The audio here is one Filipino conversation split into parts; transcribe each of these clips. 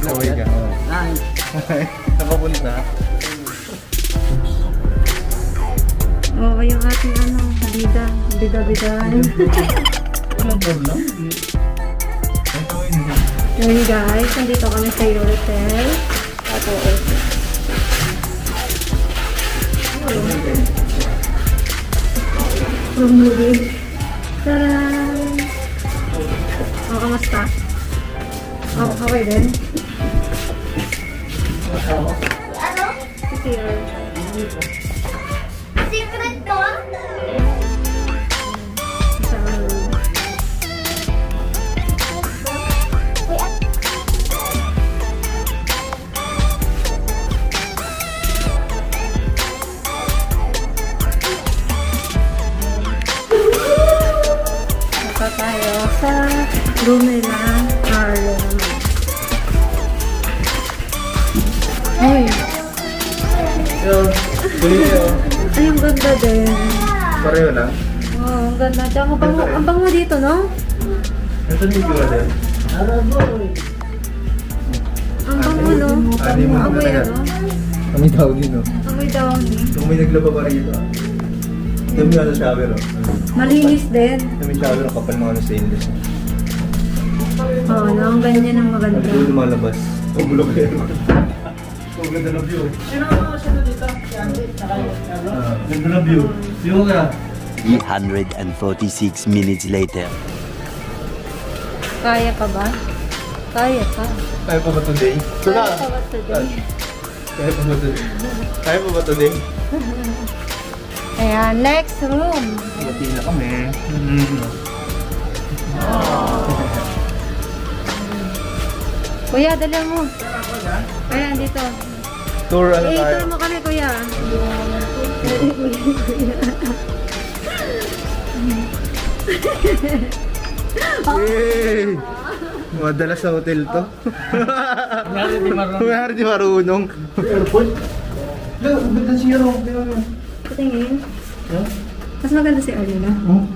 Away ka. Nakapunta. Oo, yung ating ano, bida-bidahan. Walang problem. Yun guys, nandito kami sa Eurotel. Room movie. Taran! O, kamusta? Okay din? Ano? CR. Secret door? Tayo sa room nila, Harlem. Uy! Ay, ang ganda din. Pareho lang. Wow, ang ganda. Tsaka ang bango dito, no? Ito ni Eurotel. Ang bango, no? Amoy ano? Amoy tawag yun, no? Amoy downy. Kung may naglaba pa rito. Ito mo yung shower, oh. Malinis din. Ito may shower, ang kapal mga stainless. Oo, no? Ang ganyan ang maganda. At doon lumalabas. Ang bulok kayo. Ang ganda na view. Sino ang siya dito? Si Andy, saka Ganda na view. View ka. 346 minutes later. Kaya pa ba? Kaya pa. Kaya pa ba today? Kaya pa ba today? Kaya pa ba today? Kaya pa ba today? Ayan, next room. Hati na kami. Kuya, dali mo. Ayan, dito. Tour ano tayo? Tour mo kami, kuya. Yay! Madalas sa hotel to. Mayari di marunong. Airport? Lang, ang ganda siya ro. Patingin. Mas maganda si Arlina. Oh?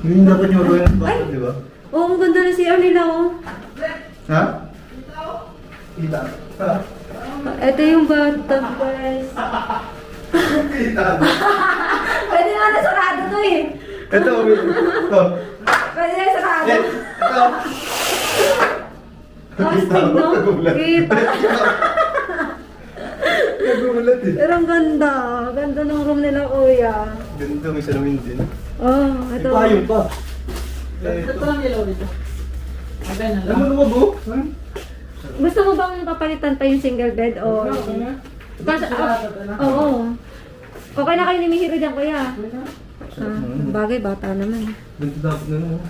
Hindi dapat yung royal ba? Di ba? Oo, ang ganda na si Arlina, oh. Ha? Kita. Ha? Ito yung bathtub, guys. Kita. Pwede nga na sarado to, eh. Ito, ito. Pwede na sarado. Ito. Astig, no? Kita. Nagulat eh. Pero ang ganda. Ganda ng room nila, kuya. Ganito, may salamin din. Oh, ito. Payong pa. Ito lang yellow dito. Okay na lang. Ano naman mo? Gusto mo bang papalitan pa yung single bed o... Kasi, oo. Okay na kayo ni Mihiro dyan, kuya. Bagay, bata naman. Ganito dapat na naman.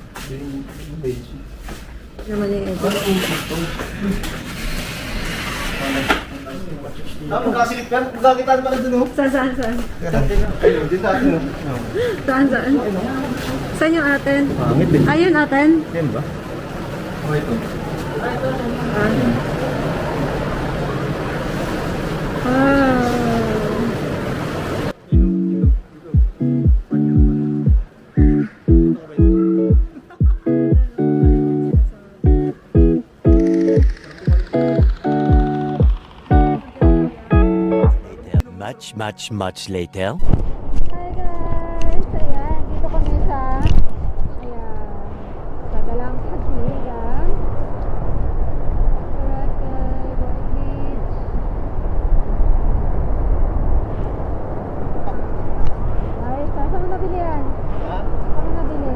Beige. Naman yung ego. Magkasilip ka? Magkakitaan pa na dun, oh. Saan? Ayun, dito atin, oh. Saan? Saan yung atin? Pangit eh. Ayun, atin. Yan ba? Okay ito. Much later. Hi guys! Ayan, dito kami sa... Ayan. Sa Dalang Kasmigan. Boracay, Beach. Ay, saan mo nabili yan? Ha? Saan mo nabili?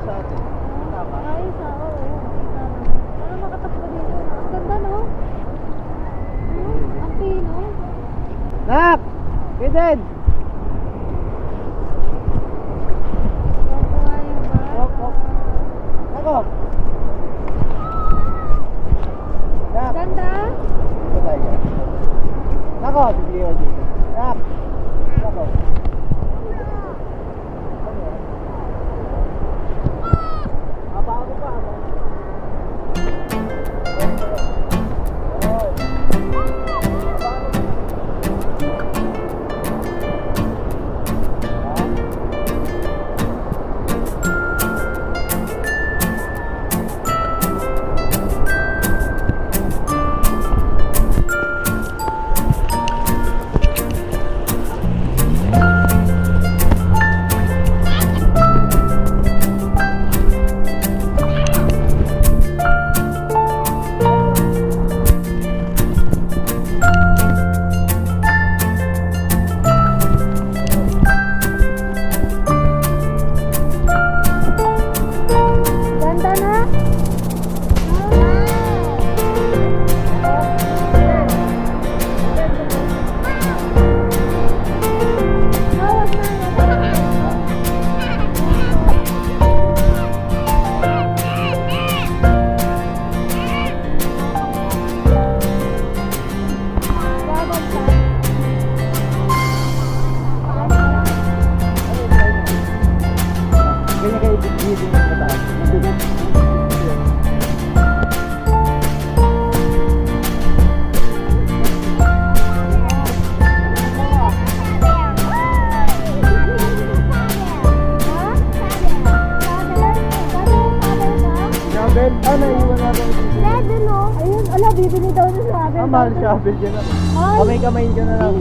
Sa atin. Ay, oo. Ano makatakbo dito? Ang ganda, no? Ang pino. Nak! Eden! Ako! Ganda? Ito tayo. Ako! Sige ko dito. Nak! Ako! Apa pa? dito yung mataas. Shovel? Ah, naiiwan natin dito. Ayun, ala, bibili daw ng sabi. Ah, mahal shovel dyan. Ay. Kamay-kamay ka na lang.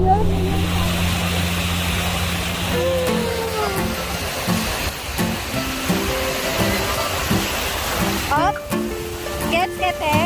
Up. Get it.